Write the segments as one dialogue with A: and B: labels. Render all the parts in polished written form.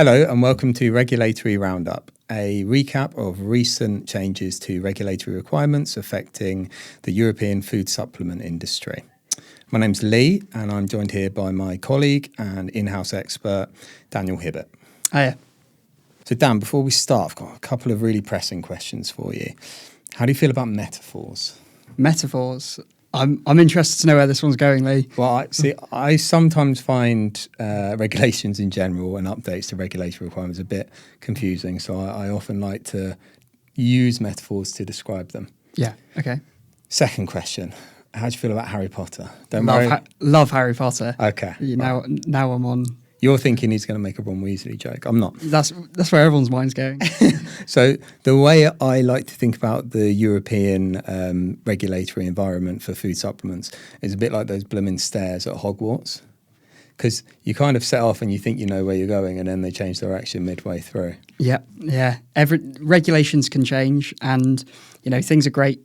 A: Hello and welcome to Regulatory Roundup, a recap of recent changes to regulatory requirements affecting the European food supplement industry. My name's Lee and I'm joined here by my colleague and in-house expert, Daniel Hibbert.
B: Hiya.
A: So Dan, before we start, I've got a couple of really pressing questions for you. How do you feel about metaphors?
B: Metaphors. I'm interested to know where this one's going, Lee.
A: Well, I sometimes find regulations in general and updates to regulatory requirements a bit confusing. So I often like to use metaphors to describe them.
B: Yeah, okay.
A: Second question. How do you feel about Harry Potter?
B: Love Harry Potter.
A: Okay.
B: Now I'm on.
A: You're thinking he's going to make a Ron Weasley joke. I'm not.
B: That's where everyone's mind's going.
A: So the way I like to think about the European regulatory environment for food supplements is a bit like those blooming stairs at Hogwarts. Because you kind of set off and you think you know where you're going and then they change direction midway through.
B: Yeah. Regulations can change and, things are great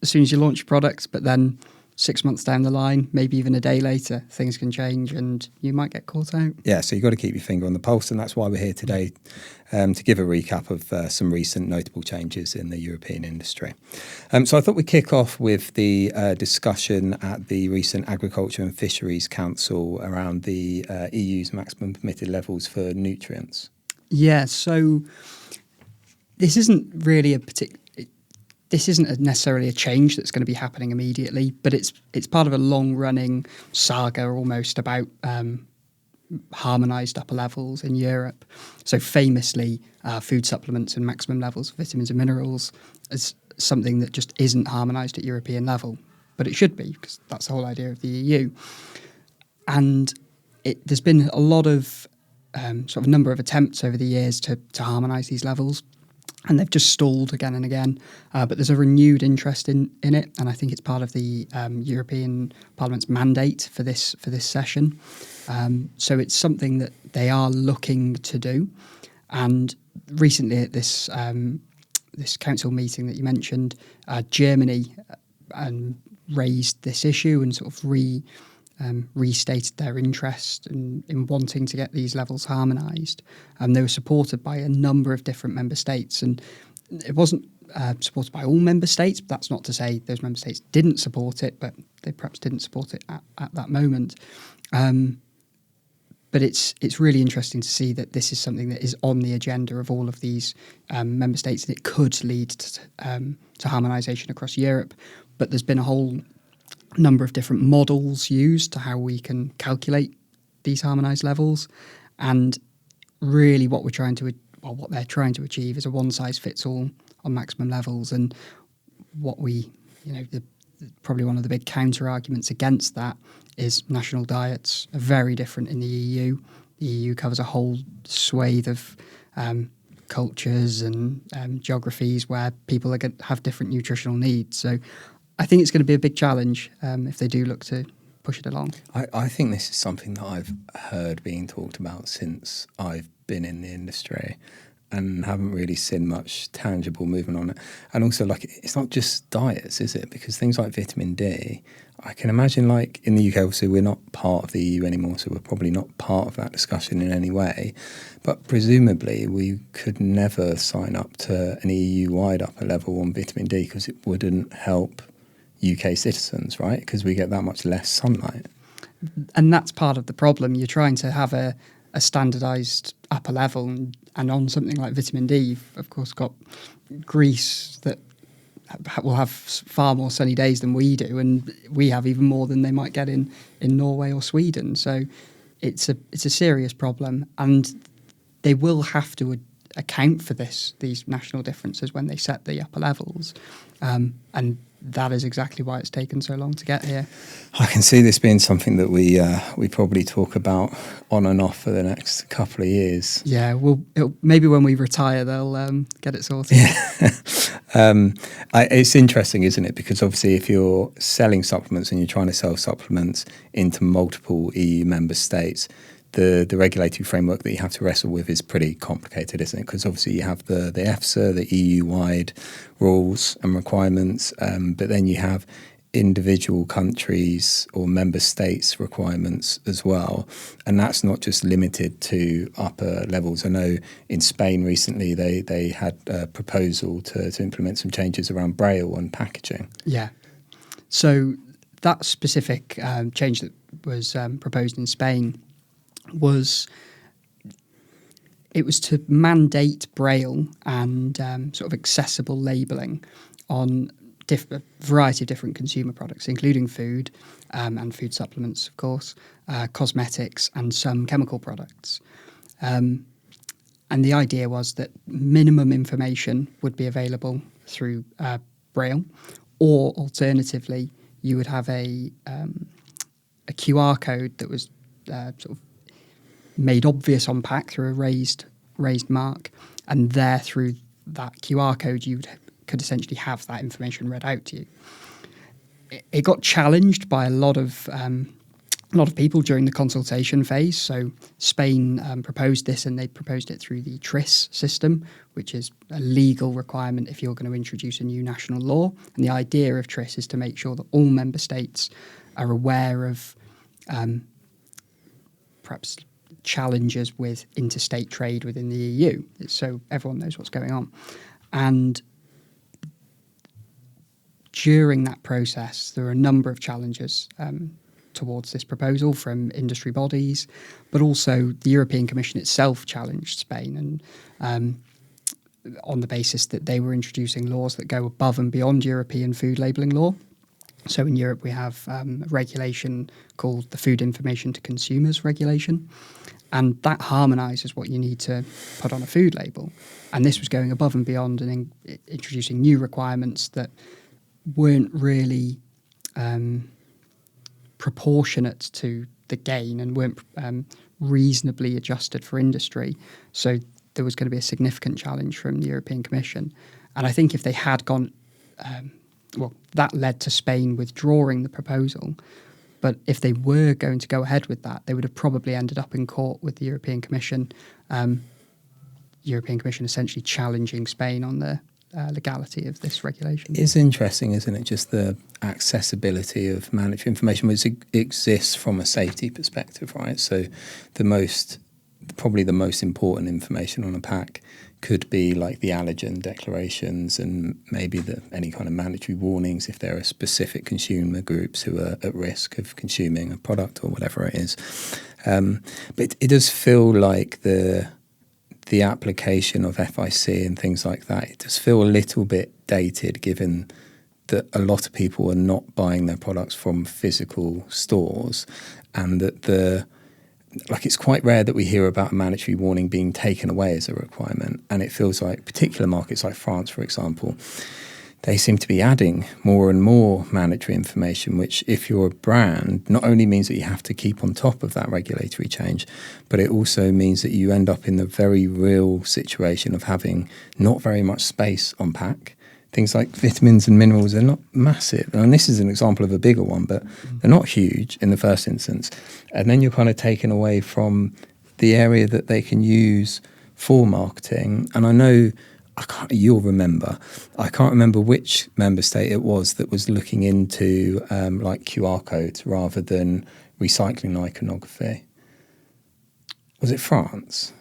B: as soon as you launch your product, but then 6 months down the line, maybe even a day later, things can change and you might get caught out.
A: Yeah, so you've got to keep your finger on the pulse, and that's why we're here today to give a recap of some recent notable changes in the European industry. So I thought we'd kick off with the discussion at the recent Agriculture and Fisheries Council around the EU's maximum permitted levels for nutrients.
B: Yeah, so this isn't really necessarily a change that's going to be happening immediately, but it's part of a long-running saga almost about harmonised upper levels in Europe. So famously, food supplements and maximum levels of vitamins and minerals is something that just isn't harmonised at European level, but it should be because that's the whole idea of the EU. And there's been a lot of sort of number of attempts over the years to harmonise these levels. And they've just stalled again and again. But there's a renewed interest in it. And I think it's part of the European Parliament's mandate for this session. So it's something that they are looking to do. And recently at this council meeting that you mentioned, Germany raised this issue and sort of restated their interest in wanting to get these levels harmonised. They were supported by a number of different member states, and it wasn't supported by all member states. But that's not to say those member states didn't support it, but they perhaps didn't support it at that moment. But it's really interesting to see that this is something that is on the agenda of all of these member states, and it could lead to harmonisation across Europe. But there's been a whole number of different models used to how we can calculate these harmonised levels, and really what they're trying to achieve is a one-size-fits-all on maximum levels. And what probably one of the big counter arguments against that is national diets are very different in the EU. The EU covers a whole swathe of cultures and geographies where people have different nutritional needs. So I think it's going to be a big challenge if they do look to push it along.
A: I think this is something that I've heard being talked about since I've been in the industry and haven't really seen much tangible movement on it. And also, it's not just diets, is it? Because things like vitamin D, I can imagine, in the UK, obviously, we're not part of the EU anymore, so we're probably not part of that discussion in any way. But presumably, we could never sign up to an EU-wide upper level on vitamin D because it wouldn't help UK citizens, right? Because we get that much less sunlight.
B: And that's part of the problem. You're trying to have a standardised upper level, and on something like vitamin D, you've of course got Greece that will have far more sunny days than we do, and we have even more than they might get in Norway or Sweden. So it's a serious problem, and they will have to account for these national differences when they set the upper levels, and that is exactly why it's taken so long to get here.
A: I can see this being something that we probably talk about on and off for the next couple of years.
B: Yeah, maybe when we retire, they'll get it sorted.
A: Yeah. It's interesting, isn't it? Because obviously if you're selling supplements and you're trying to sell supplements into multiple EU member states, the regulatory framework that you have to wrestle with is pretty complicated, isn't it? Because obviously you have the EFSA, the EU-wide rules and requirements, but then you have individual countries or member states requirements as well, and that's not just limited to upper levels. I know in Spain recently they had a proposal to implement some changes around braille on packaging.
B: Yeah. So that specific change that was proposed in Spain was to mandate braille and sort of accessible labelling on a variety of different consumer products, including food and food supplements, of course, cosmetics and some chemical products. And the idea was that minimum information would be available through braille, or alternatively, you would have a QR code that was sort of made obvious on pack through a raised mark, and there through that QR code you could essentially have that information read out to you. It got challenged by a lot of people during the consultation phase. So Spain proposed this, and they proposed it through the TRIS system, which is a legal requirement if you're going to introduce a new national law. And the idea of TRIS is to make sure that all member states are aware of perhaps challenges with interstate trade within the EU, so everyone knows what's going on. And during that process, there are a number of challenges towards this proposal from industry bodies, but also the European Commission itself challenged Spain, and on the basis that they were introducing laws that go above and beyond European food labelling law. So in Europe, we have a regulation called the Food Information to Consumers Regulation, and that harmonises what you need to put on a food label. And this was going above and beyond and introducing new requirements that weren't really proportionate to the gain and weren't reasonably adjusted for industry. So there was going to be a significant challenge from the European Commission. And I think if they had gone, that led to Spain withdrawing the proposal. But if they were going to go ahead with that, they would have probably ended up in court with the European Commission. European Commission essentially challenging Spain on the legality of this regulation.
A: It's interesting, isn't it? Just the accessibility of mandatory information, which exists from a safety perspective, right? So probably the most important information on a pack could be like the allergen declarations and maybe any kind of mandatory warnings if there are specific consumer groups who are at risk of consuming a product or whatever it is. But it does feel like the application of FIC and things like that, it does feel a little bit dated, given that a lot of people are not buying their products from physical stores, and that it's quite rare that we hear about a mandatory warning being taken away as a requirement. And it feels like particular markets like France, for example, they seem to be adding more and more mandatory information, which if you're a brand, not only means that you have to keep on top of that regulatory change, but it also means that you end up in the very real situation of having not very much space on pack. Things like vitamins and minerals are not massive. And this is an example of a bigger one, but they're not huge in the first instance. And then you're kind of taken away from the area that they can use for marketing. And I know, you'll remember, I can't remember which member state it was that was looking into like QR codes rather than recycling iconography. Was it France?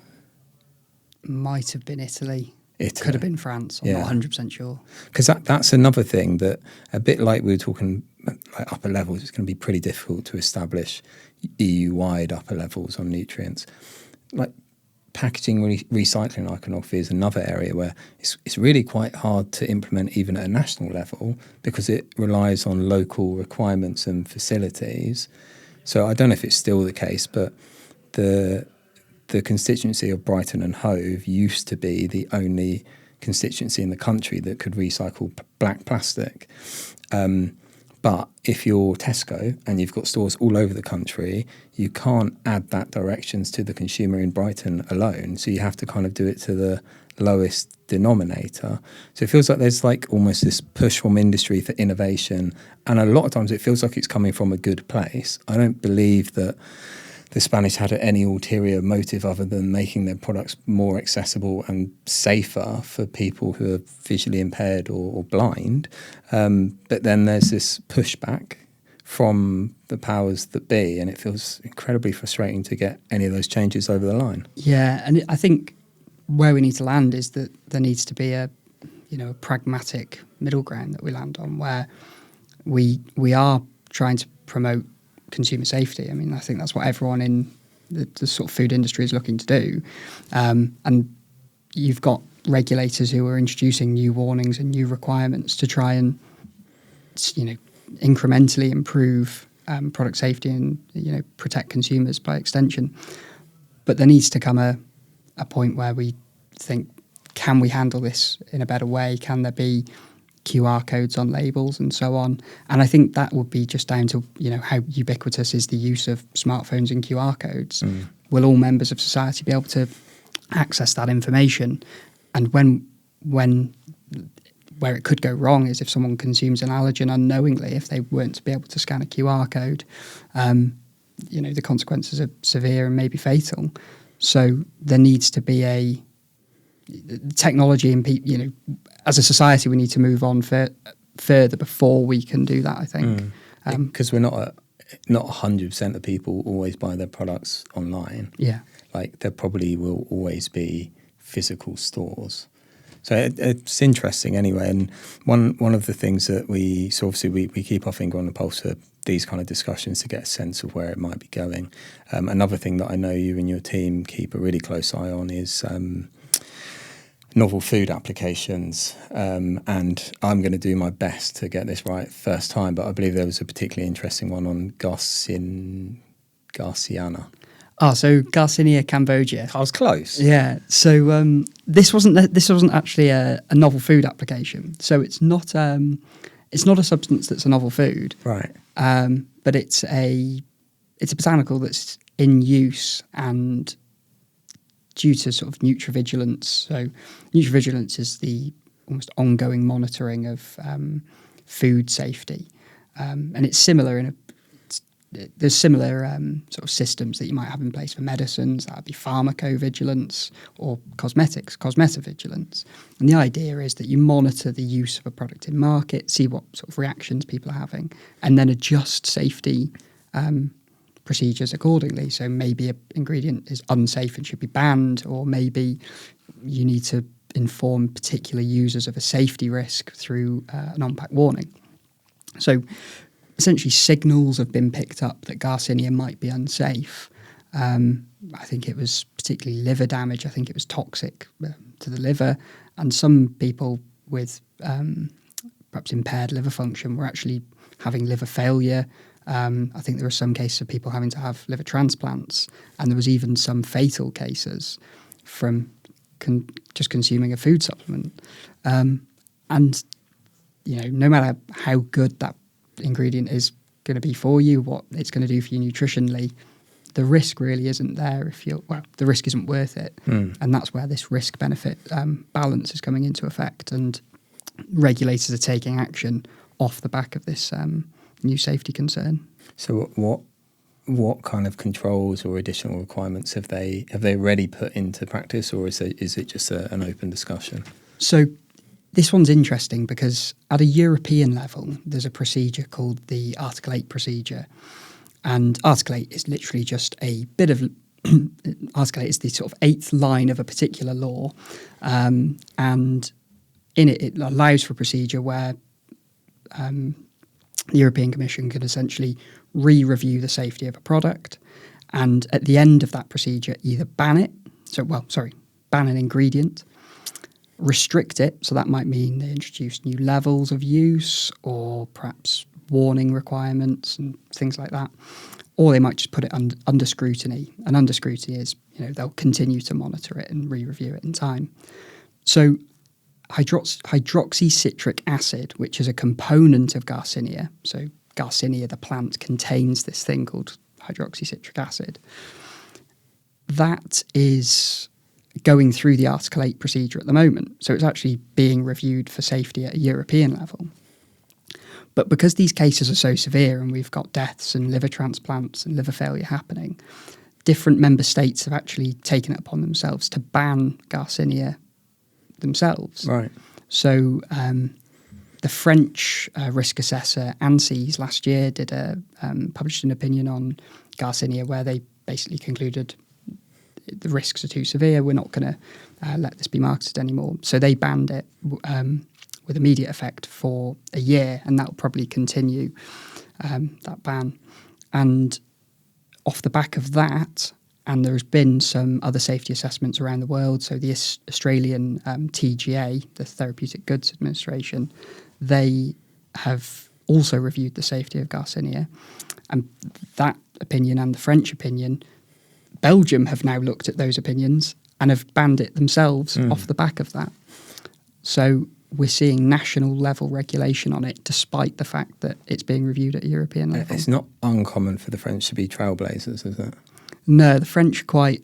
B: Might have been Italy.
A: Italy.
B: Could have been France. I'm not 100% sure.
A: Because that's another thing that, a bit like we were talking like upper levels, it's going to be pretty difficult to establish EU-wide upper levels on nutrients. Like packaging recycling iconography is another area where it's really quite hard to implement even at a national level because it relies on local requirements and facilities. So I don't know if it's still the case, but the constituency of Brighton and Hove used to be the only constituency in the country that could recycle black plastic. But if you're Tesco and you've got stores all over the country, you can't add that directions to the consumer in Brighton alone. So you have to kind of do it to the lowest denominator. So it feels like there's like almost this push from industry for innovation. And a lot of times it feels like it's coming from a good place. I don't believe that the Spanish had any ulterior motive other than making their products more accessible and safer for people who are visually impaired or blind. But then there's this pushback from the powers that be, and it feels incredibly frustrating to get any of those changes over the line.
B: Yeah, and I think where we need to land is that there needs to be a pragmatic middle ground that we land on, where we are trying to promote consumer safety. I mean, I think that's what everyone in the sort of food industry is looking to do. And you've got regulators who are introducing new warnings and new requirements to try and, incrementally improve product safety and, protect consumers by extension. But there needs to come a point where we think, can we handle this in a better way? Can there be QR codes on labels and so on? And I think that would be just down to, how ubiquitous is the use of smartphones and QR codes. Will all members of society be able to access that information? And where it could go wrong is if someone consumes an allergen unknowingly, if they weren't to be able to scan a QR code, the consequences are severe and maybe fatal. So there needs to be technology and as a society, we need to move on further before we can do that, I think.
A: Because we're not 100% of people always buy their products online.
B: Yeah.
A: Like, there probably will always be physical stores. So it's interesting anyway. And one of the things that we keep our finger on the pulse of these kind of discussions to get a sense of where it might be going. Another thing that I know you and your team keep a really close eye on is novel food applications, and I'm going to do my best to get this right first time, but I believe there was a particularly interesting one on Garcinia.
B: So Garcinia cambogia.
A: I was close.
B: Yeah. So this wasn't actually a novel food application. So it's not a substance that's a novel food,
A: right?
B: But it's a botanical that's in use and due to sort of nutravigilance. So nutravigilance is the almost ongoing monitoring of food safety, and it's similar there's similar sort of systems that you might have in place for medicines. That would be pharmacovigilance or cosmetovigilance. And the idea is that you monitor the use of a product in market, see what sort of reactions people are having, and then adjust safety procedures accordingly. So maybe an ingredient is unsafe and should be banned, or maybe you need to inform particular users of a safety risk through an on-pack warning. So essentially signals have been picked up that Garcinia might be unsafe. I think it was particularly liver damage. I think it was toxic to the liver. And some people with perhaps impaired liver function were actually having liver failure. I think there were some cases of people having to have liver transplants. And there was even some fatal cases from just consuming a food supplement. And, no matter how good that ingredient is going to be for you, what it's going to do for you nutritionally, the risk really isn't there the risk isn't worth it. And that's where this risk benefit balance is coming into effect, and regulators are taking action off the back of this new safety concern.
A: So what kind of controls or additional requirements have they already put into practice, or is it just an open discussion?
B: So this one's interesting because at a European level, there's a procedure called the Article 8 procedure. And Article 8 is literally just a bit of... Article 8 is the sort of eighth line of a particular law. And in it allows for a procedure where the European Commission can essentially re-review the safety of a product. And at the end of that procedure, either ban an ingredient, restrict it, so that might mean they introduce new levels of use or perhaps warning requirements and things like that, or they might just put it under scrutiny. And under scrutiny is, they'll continue to monitor it and re-review it in time. So hydroxycitric acid, which is a component of Garcinia, so Garcinia, the plant, contains this thing called hydroxycitric acid, that is going through the Article 8 procedure at the moment. So it's actually being reviewed for safety at a European level. But because these cases are so severe and we've got deaths and liver transplants and liver failure happening, different member states have actually taken it upon themselves to ban Garcinia themselves.
A: Right.
B: So the French risk assessor ANSES last year published an opinion on Garcinia where they basically concluded the risks are too severe. We're not going to let this be marketed anymore. So they banned it with immediate effect for a year, and that will probably continue, that ban. And off the back of that, and there's been some other safety assessments around the world. So the Australian TGA, the Therapeutic Goods Administration, they have also reviewed the safety of Garcinia. And that opinion and the French opinion, Belgium have now looked at those opinions and have banned it themselves off the back of that. So we're seeing national level regulation on it, despite the fact that it's being reviewed at a European level.
A: It's not uncommon for the French to be trailblazers, is it?
B: No, the French are quite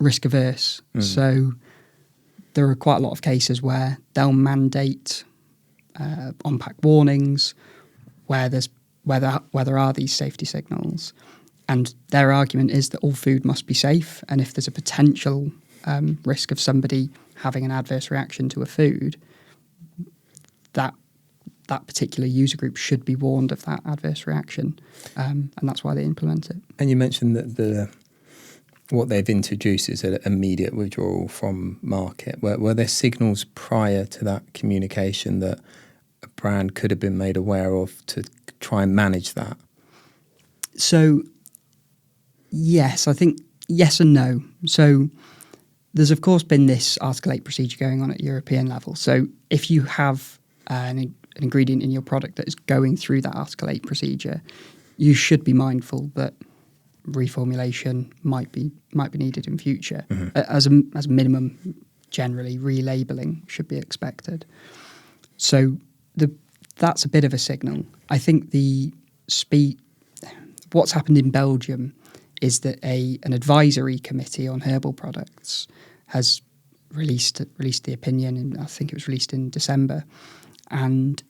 B: risk averse. So there are quite a lot of cases where they'll mandate on-pack warnings where there are these safety signals. And their argument is that all food must be safe. And if there's a potential risk of somebody having an adverse reaction to a food, that particular user group should be warned of that adverse reaction. And that's why they implement it. And
A: you mentioned that what they've introduced is an immediate withdrawal from market. Were there signals prior to that communication that a brand could have been made aware of to try and manage that?
B: So, yes, I think yes and no. So there's, of course, been this Article 8 procedure going on at European level. So if you have an ingredient in your product that is going through that Article 8 procedure, you should be mindful that reformulation might be needed in future. As a minimum, generally, relabeling should be expected. So that's a bit of a signal. I think what's happened in Belgium is that an advisory committee on herbal products has released the opinion, and I think it was released in December. And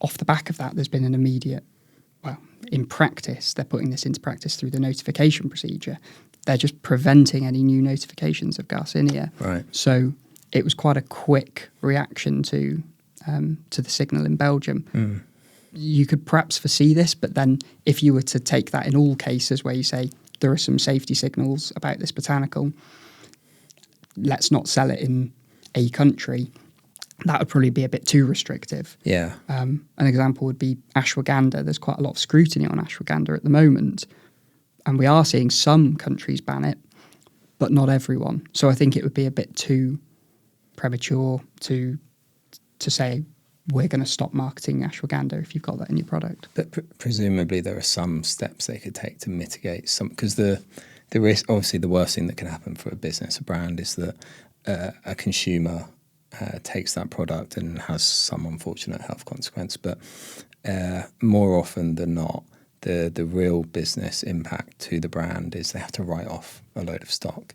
B: off the back of that, there's been an immediate, in practice, they're putting this into practice through the notification procedure. They're just preventing any new notifications of Garcinia.
A: Right.
B: So it was quite a quick reaction to the signal in Belgium. You could perhaps foresee this, but then if you were to take that in all cases where you say there are some safety signals about this botanical, let's not sell it in a country, that would probably be a bit too restrictive.
A: Yeah.
B: An example would be ashwagandha. There's quite a lot of scrutiny on ashwagandha at the moment, and we are seeing some countries ban it, but not everyone. So I think it would be a bit too premature to say we're going to stop marketing ashwagandha if you've got that in your product.
A: But presumably there are some steps they could take to mitigate some, because the risk, obviously the worst thing that can happen for a business, a brand, is that a consumer takes that product and has some unfortunate health consequence. But more often than not, the real business impact to the brand is they have to write off a load of stock.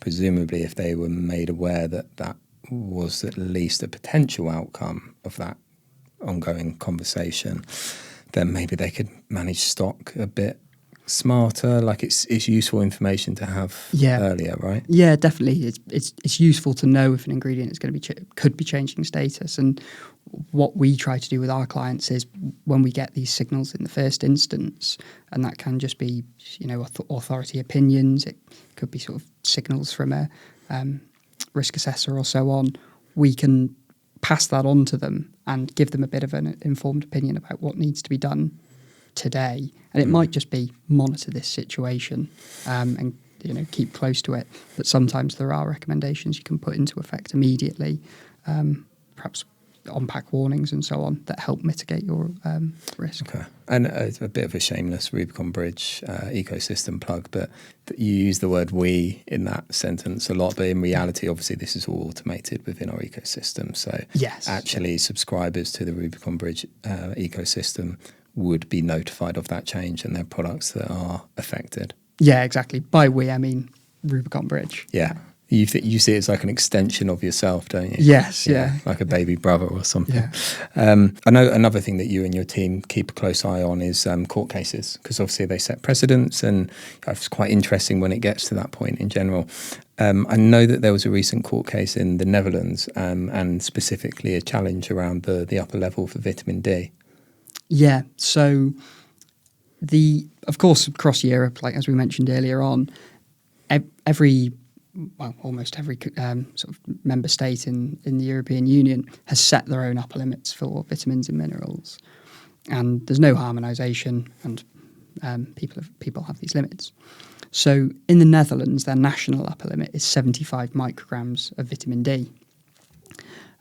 A: Presumably if they were made aware that was at least a potential outcome of that ongoing conversation, then maybe they could manage stock a bit smarter. Like it's useful information to have earlier, right?
B: Yeah, definitely. It's useful to know if an ingredient is going to could be changing status. And what we try to do with our clients is when we get these signals in the first instance, and that can just be authority opinions. It could be sort of signals from a risk assessor or so on, we can pass that on to them and give them a bit of an informed opinion about what needs to be done today. And it might just be monitor this situation and keep close to it. But sometimes there are recommendations you can put into effect immediately, perhaps on-pack warnings and so on, that help mitigate your risk.
A: Okay. And a bit of a shameless Rubicon Bridge ecosystem plug, but you use the word we in that sentence a lot, but in reality, obviously, this is all automated within our ecosystem. So
B: yes,
A: actually subscribers to the Rubicon Bridge ecosystem would be notified of that change and their products that are affected.
B: Yeah, exactly. By we, I mean Rubicon Bridge.
A: Yeah. You see it as like an extension of yourself, don't you?
B: Yes, yeah.
A: Like a baby brother or something.
B: Yeah.
A: I know another thing that you and your team keep a close eye on is court cases, because obviously they set precedents, and it's quite interesting when it gets to that point in general. I know that there was a recent court case in the Netherlands, and specifically a challenge around the upper level for vitamin D.
B: Yeah, so of course, across Europe, like as we mentioned earlier on, almost every sort of member state in the European Union has set their own upper limits for vitamins and minerals, and there's no harmonisation, and people have these limits. So in the Netherlands, their national upper limit is 75 micrograms of vitamin D,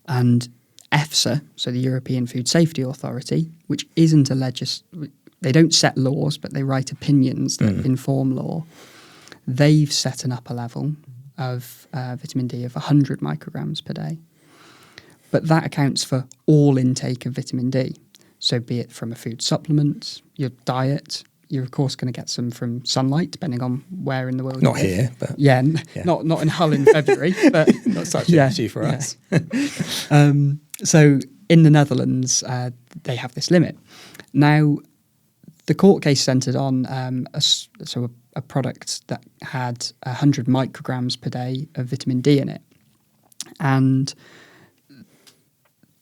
B: and EFSA, so the European Food Safety Authority, which isn't they don't set laws, but they write opinions that inform law. They've set an upper level of vitamin D of 100 micrograms per day. But that accounts for all intake of vitamin D. So be it from a food supplement, your diet, you're of course going to get some from sunlight, depending on where in the world
A: Not
B: you live.
A: here, but...
B: Yeah, not in Hull in February. But
A: not such an issue for us.
B: So in the Netherlands, they have this limit. Now, the court case centred on a product that had 100 micrograms per day of vitamin D in it. And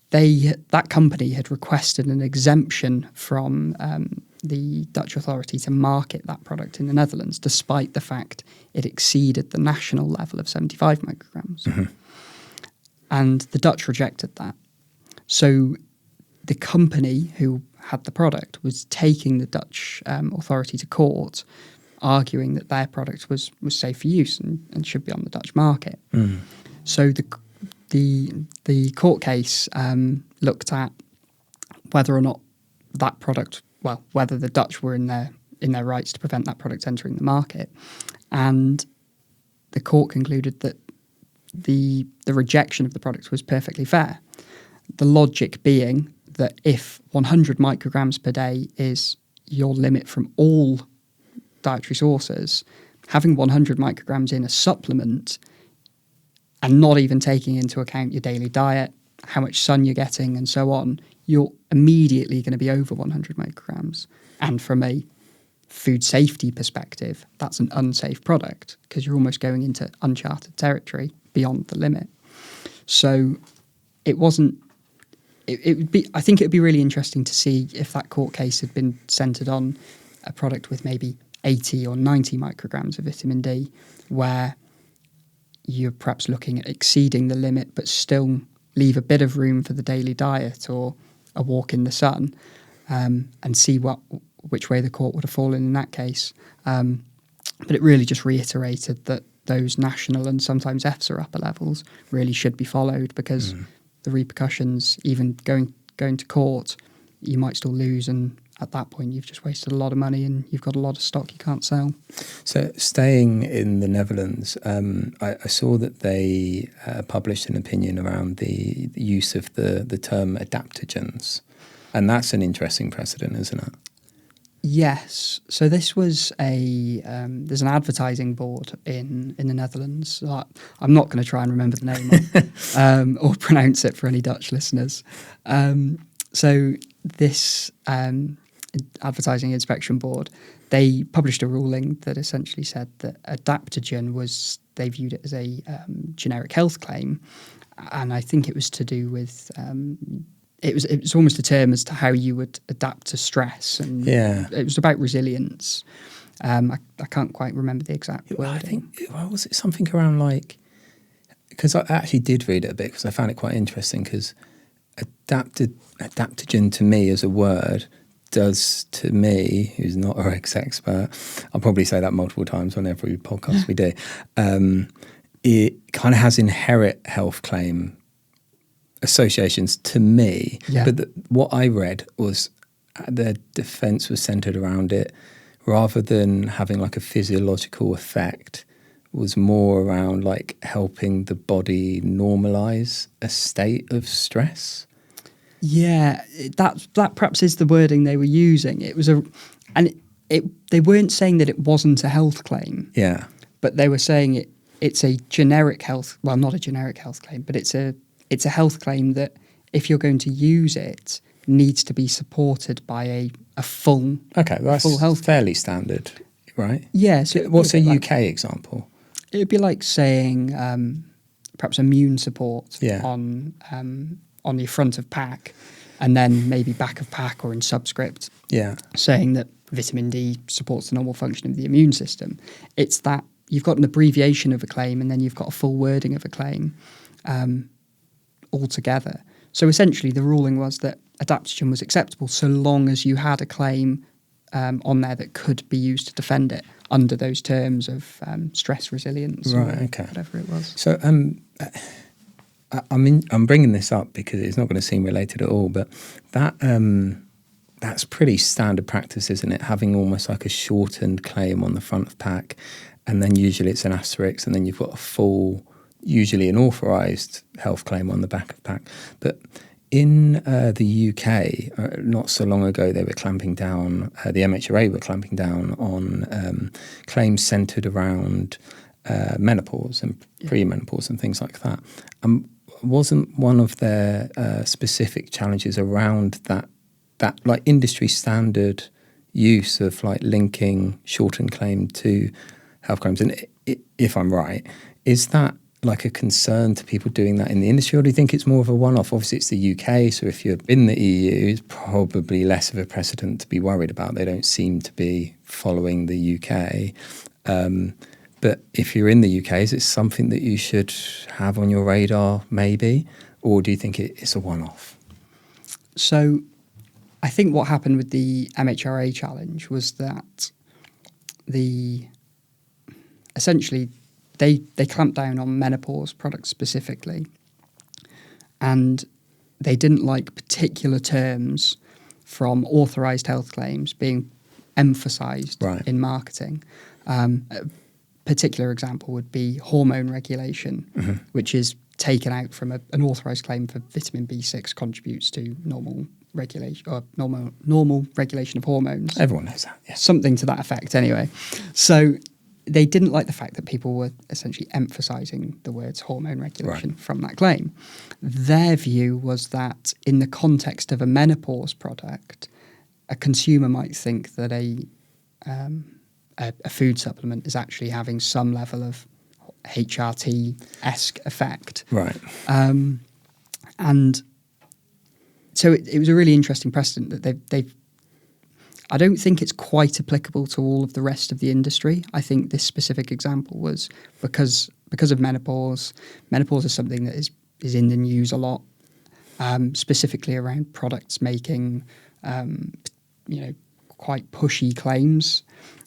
B: that company had requested an exemption from the Dutch authority to market that product in the Netherlands, despite the fact it exceeded the national level of 75 micrograms. Mm-hmm. And the Dutch rejected that. So the company who had the product was taking the Dutch authority to court, arguing that their product was safe for use and should be on the Dutch market. Mm. So the court case looked at whether or not that product, whether the Dutch were in their rights to prevent that product entering the market, and the court concluded that the rejection of the product was perfectly fair. The logic being that if 100 micrograms per day is your limit from all dietary sources, having 100 micrograms in a supplement and not even taking into account your daily diet, how much sun you're getting and so on, you're immediately going to be over 100 micrograms. And from a food safety perspective, that's an unsafe product because you're almost going into uncharted territory beyond the limit. So it wasn't... It would be. I think it would be really interesting to see if that court case had been centred on a product with maybe 80 or 90 micrograms of vitamin D, where you're perhaps looking at exceeding the limit but still leave a bit of room for the daily diet or a walk in the sun, and see which way the court would have fallen in that case. But it really just reiterated that those national and sometimes EFSA upper levels really should be followed, because the repercussions, even going to court, you might still lose, and at that point you've just wasted a lot of money and you've got a lot of stock you can't sell.
A: So staying in the Netherlands, I saw that they published an opinion around the use of the term adaptogens, and that's an interesting precedent, isn't it?
B: Yes. So this was there's an advertising board in the Netherlands. So I'm not going to try and remember the name or pronounce it for any Dutch listeners. So this advertising inspection board, they published a ruling that essentially said that adaptogen they viewed it as a generic health claim. And I think it was to do with... It was almost a term as to how you would adapt to stress, and it was about resilience. I can't quite remember the exact word.
A: I think, was it something around like... Because I actually did read it a bit because I found it quite interesting, because adaptogen to me as a word does to me, who's not a Rex expert, I'll probably say that multiple times on every podcast we do, it kind of has inherent health claim associations to me, but what I read was the defence was centred around it, rather than having like a physiological effect, was more around like helping the body normalise a state of stress.
B: Yeah, that perhaps is the wording they were using. It was they weren't saying that it wasn't a health claim.
A: Yeah,
B: but they were saying it's a generic health, well, not a generic health claim, but it's a health claim that if you're going to use it, needs to be supported by a full
A: that's
B: health
A: fairly standard, right?
B: Yeah. So
A: what's a UK example?
B: It would be like saying perhaps immune support
A: Yeah.
B: on the front of pack, and then maybe back of pack or in subscript, saying that vitamin D supports the normal function of the immune system. It's that you've got an abbreviation of a claim and then you've got a full wording of a claim altogether. So essentially the ruling was that adaptogen was acceptable so long as you had a claim on there that could be used to defend it under those terms of stress resilience,
A: right? Okay,
B: whatever it was.
A: So I'm bringing this up because it's not going to seem related at all, but that's pretty standard practice, isn't it? Having almost like a shortened claim on the front of pack, and then usually it's an asterisk, and then you've got a full, usually an authorised health claim on the back of pack. But in the UK, not so long ago, they were clamping down, the MHRA were clamping down on claims centred around menopause and premenopause and things like that. Wasn't one of their specific challenges around that like industry standard use of like linking shortened claim to health claims? And if I'm right, is that like a concern to people doing that in the industry, or do you think it's more of a one-off? Obviously it's the UK, so if you're in the EU, it's probably less of a precedent to be worried about. They don't seem to be following the UK. But if you're in the UK, is it something that you should have on your radar maybe, or do you think it's a one-off?
B: So I think what happened with the MHRA challenge was that essentially they clamped down on menopause products specifically, and they didn't like particular terms from authorised health claims being emphasised in marketing. A particular example would be hormone regulation, which is taken out from an authorised claim for vitamin B6 contributes to normal regulation or normal regulation of hormones.
A: Everyone knows that. Yeah.
B: Something to that effect, anyway. So they didn't like the fact that people were essentially emphasising the words hormone regulation from that claim. Their view was that in the context of a menopause product, a consumer might think that a food supplement is actually having some level of HRT-esque effect.
A: Right.
B: And so it was a really interesting precedent that they've I don't think it's quite applicable to all of the rest of the industry. I think this specific example was because of menopause. Menopause is something that is in the news a lot, specifically around products making, quite pushy claims.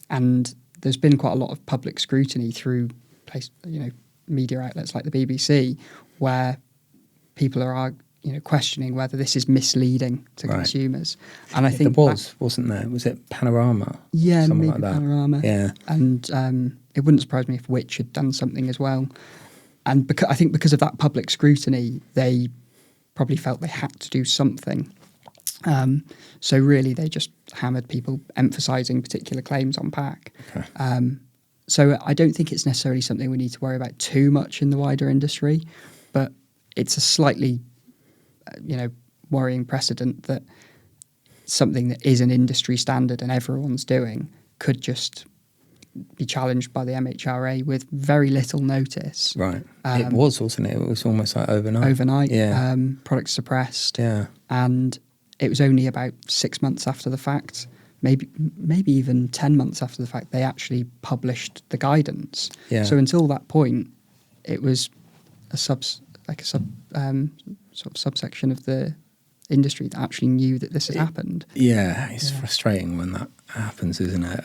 B: And there's been quite a lot of public scrutiny through media outlets like the BBC, where people are questioning whether this is misleading to consumers. And I think
A: wasn't there? Was it Panorama?
B: Yeah,
A: something
B: maybe
A: like that.
B: Panorama.
A: Yeah,
B: and it wouldn't surprise me if Which had done something as well. And I think because of that public scrutiny, they probably felt they had to do something. So really, they just hammered people emphasising particular claims on pack. Okay. So I don't think it's necessarily something we need to worry about too much in the wider industry, but it's a slightly worrying precedent that something that is an industry standard and everyone's doing could just be challenged by the MHRA with very little notice.
A: Right. It was, wasn't it? It was almost like overnight.
B: Overnight.
A: Yeah.
B: Products suppressed.
A: Yeah.
B: And it was only about 6 months after the fact, maybe even 10 months after the fact, they actually published the guidance.
A: Yeah.
B: So until that point, it was a subsection of the industry that actually knew that this had happened.
A: Yeah, it's frustrating when that happens, isn't it?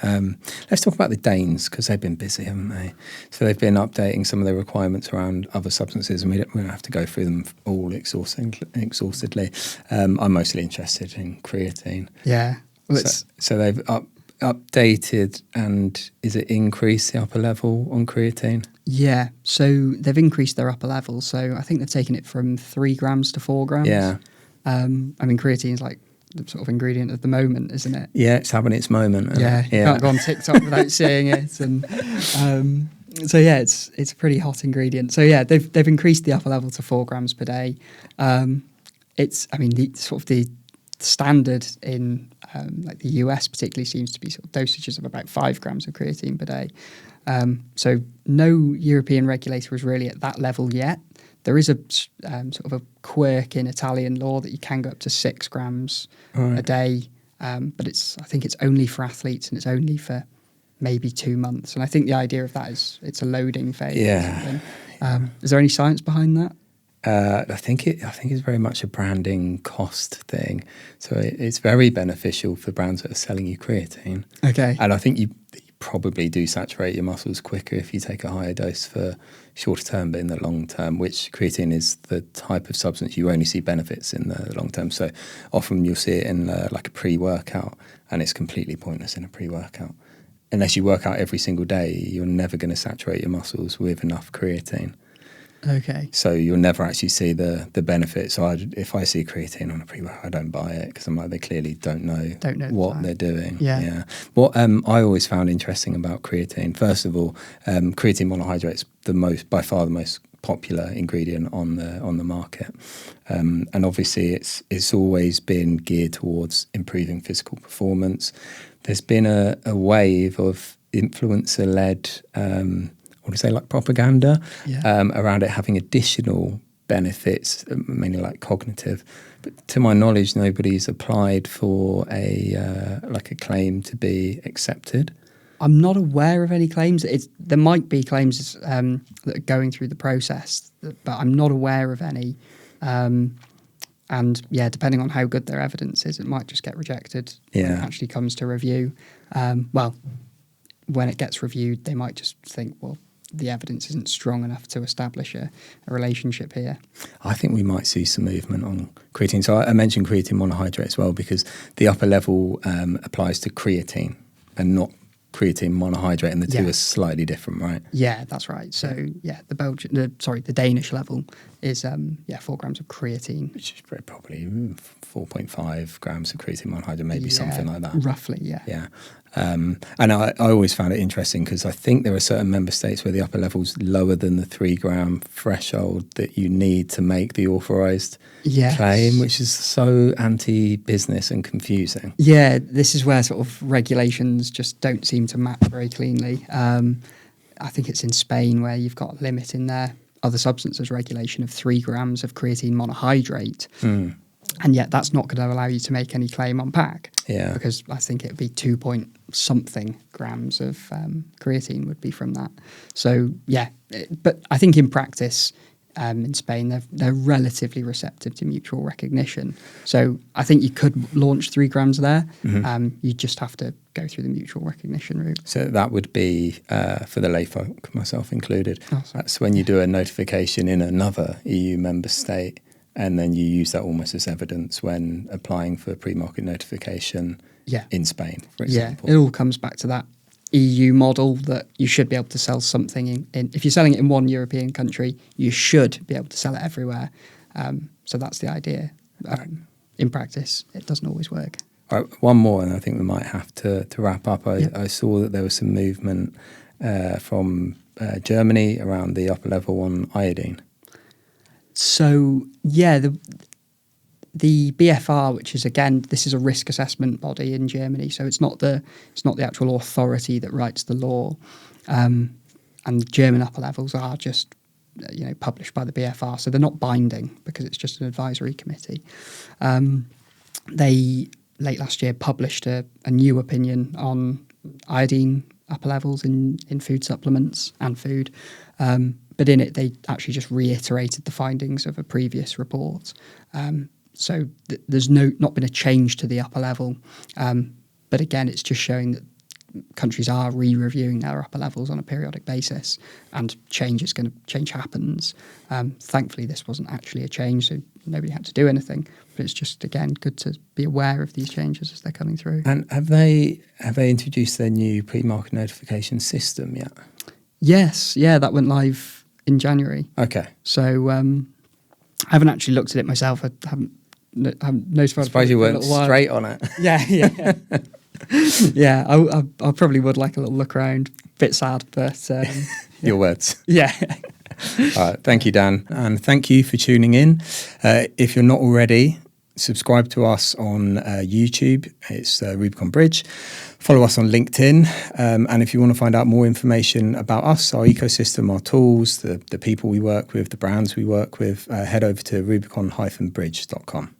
A: Let's talk about the Danes, because they've been busy, haven't they? So they've been updating some of their requirements around other substances, and we don't have to go through them all exhaustively. I'm mostly interested in creatine.
B: Yeah. Well,
A: so they've updated, and is it increased the upper level on creatine?
B: Yeah, so they've increased their upper level. So I think they've taken it from 3 grams to 4 grams.
A: Yeah.
B: Creatine is like the sort of ingredient of the moment, isn't it?
A: Yeah, it's having its moment.
B: Yeah, you can't go on TikTok without seeing it. And So yeah, it's a pretty hot ingredient. So yeah, they've increased the upper level to 4 grams per day. The standard in like the US particularly seems to be sort of dosages of about 5 grams of creatine per day. So no European regulator is really at that level yet. There is a sort of a quirk in Italian law that you can go up to 6 grams a day, but I think it's only for athletes and it's only for maybe 2 months. And I think the idea of that is it's a loading phase.
A: Yeah.
B: Is there any science behind that?
A: I think it's very much a branding cost thing. So it's very beneficial for brands that are selling you creatine.
B: Okay.
A: And I think you probably do saturate your muscles quicker if you take a higher dose for shorter term, but in the long term, which creatine is the type of substance you only see benefits in the long term. So often you'll see it in like a pre-workout, and it's completely pointless in a pre-workout. Unless you work out every single day, you're never going to saturate your muscles with enough creatine.
B: Okay.
A: So you'll never actually see the benefits. So if I see creatine on a pre-workout, I don't buy it because I'm like, they clearly don't know what they're doing.
B: Yeah.
A: What I always found interesting about creatine, first of all, creatine monohydrate's by far the most popular ingredient on the market, and obviously it's always been geared towards improving physical performance. There's been a wave of influencer-led like propaganda around it having additional benefits, mainly like cognitive. But to my knowledge, nobody's applied for a claim to be accepted.
B: I'm not aware of any claims. There might be claims that are going through the process, but I'm not aware of any. And yeah, depending on how good their evidence is, it might just get rejected when it actually comes to review. When it gets reviewed, they might just think, well, the evidence isn't strong enough to establish a relationship here.
A: I think we might see some movement on creatine. So I mentioned creatine monohydrate as well because the upper level applies to creatine and not creatine monohydrate, and the two are slightly different, right?
B: Yeah, that's right. So the Danish level is 4 grams of creatine,
A: which is very probably 4.5 grams of creatine monohydrate, maybe something like that.
B: Roughly, yeah.
A: Yeah. And I always found it interesting because I think there are certain member states where the upper level's lower than the 3 gram threshold that you need to make the authorised claim, which is so anti-business and confusing.
B: Yeah, this is where sort of regulations just don't seem to map very cleanly. I think it's in Spain where you've got a limit in their other substances regulation of 3 grams of creatine monohydrate. And yet that's not going to allow you to make any claim on pack.
A: Yeah.
B: Because I think it would be 2-point-something grams of creatine would be from that. So, but I think in practice in Spain, they're relatively receptive to mutual recognition. So I think you could launch 3 grams there. You just have to go through the mutual recognition route.
A: So that would be for the layfolk, myself included. That's when you do a notification in another EU member state, and then you use that almost as evidence when applying for pre-market notification in Spain, for example.
B: Yeah, it all comes back to that EU model that you should be able to sell something in if you're selling it in one European country, you should be able to sell it everywhere. So that's the idea. In practice, it doesn't always work.
A: All right, one more, and I think we might have to wrap up. I saw that there was some movement from Germany around the upper level on iodine.
B: So, the BFR, which is, again, this is a risk assessment body in Germany, so it's not the actual authority that writes the law. And the German upper levels are just published by the BFR, so they're not binding because it's just an advisory committee. They, late last year, published a new opinion on iodine upper levels in food supplements and food. But in it, they actually just reiterated the findings of a previous report. So there's not been a change to the upper level. But again, it's just showing that countries are re-reviewing their upper levels on a periodic basis, and change happens. Thankfully, this wasn't actually a change, so nobody had to do anything. But it's just, again, good to be aware of these changes as they're coming through.
A: And have they introduced their new pre-market notification system yet?
B: Yes, that went live in January.
A: Okay.
B: So I haven't actually looked at it myself. I haven't notified.
A: I suppose you weren't straight on it.
B: Yeah. Yeah, I probably would like a little look around. Bit sad, but
A: Your words.
B: yeah.
A: All right, thank you, Dan, and thank you for tuning in. If you're not already, subscribe to us on YouTube. It's Rubicon Bridge. Follow us on LinkedIn, and if you want to find out more information about us, our ecosystem, our tools, the people we work with, the brands we work with, head over to rubicon-bridge.com.